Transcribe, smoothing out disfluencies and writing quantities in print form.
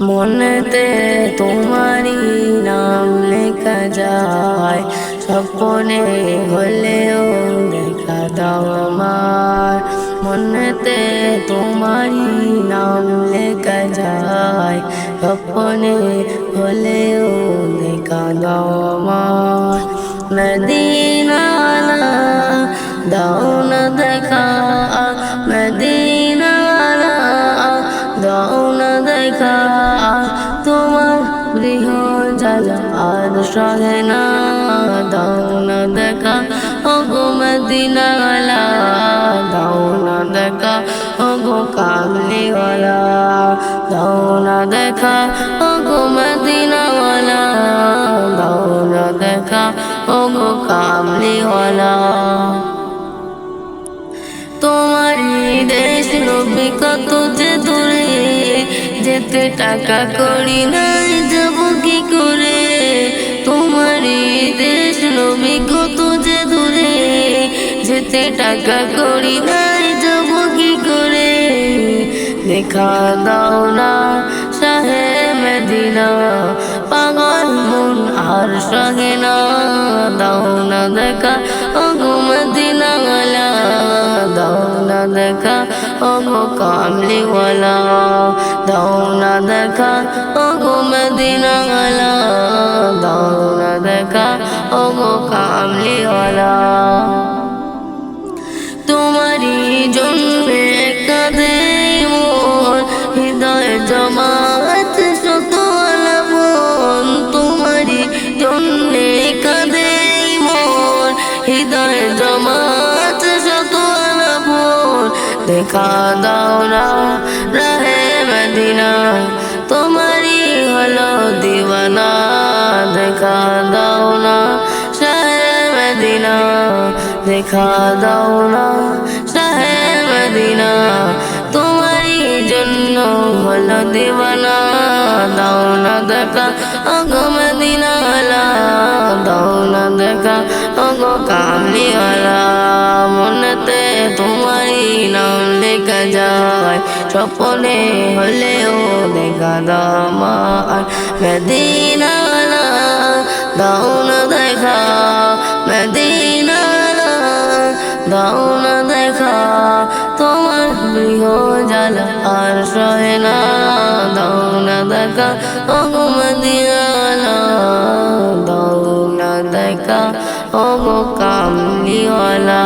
মনেতে তোমারি নাম লেখা যায়, স্বপ্নে হলেও দেখা দাও আমার। মনেতে তোমারি নাম লেখা যায়, স্বপ্নে হলেও দেখা দাও আমার। মদিনা দাও না দেখা, মদিনা দাও না দেখা, তোমার গৃহ জ্বালা আর সহে না। দাও না দেখা ওগো মদিনাওয়ালা, দাও না দেখা ওগো কামলিওয়ালা, দাও না দেখা ওগো মদিনাওয়ালা, দাও না দেখা ওগো কামলিওয়ালা। তোমার দেশ নবী কত যে দূরে, যেতে টাকা করি নাই যাব কি করে। তোমার দেশ নবী কত যে দূরে, যেতে টাকা করি নাই যাব কি করে। দেখা দাও না শাহে মদিনা, পাগল মন আর সহে না। দাও না দেখা ওগো মদিনাওয়ালা, দাও না দেখা ওগো কামলিওয়ালা, দাও না দেখা ওগো মদিনাওয়ালা, দাও না দেখা ওগো কামলিওয়ালা। তোমারি জন্যে কাঁদে মোর হৃদয় জমাত শত আলাপন। তোমারি জন্যে কাঁদে মোর হৃদয় জমাত শত আলাপন। দেখা দাও না রাহে মদিনা, তোমারি হলো দিওয়ানা। দেখা দাও না শাহে মদিনা, দেখা দাও না শাহে মদিনা, তোমারি জন্য হলো দিওয়ানা। দাও না দেখা ওগো মদিনাওয়ালা, দাও না দেখা ওগো কামলিওয়ালা। মনেতে তোমারি নাম লেখা যায়, স্বপ্নে হলেও দেখা দাও আমার। মদিনাওয়ালা দাও না দেখা, মদিনাওয়ালা দাও না দেখা, তোমার গৃহ জ্বালা আর সহে না। দাও না দেখা ওগো মদিনাওয়ালা, দাও না দেখা ওগো কামলিওয়ালা।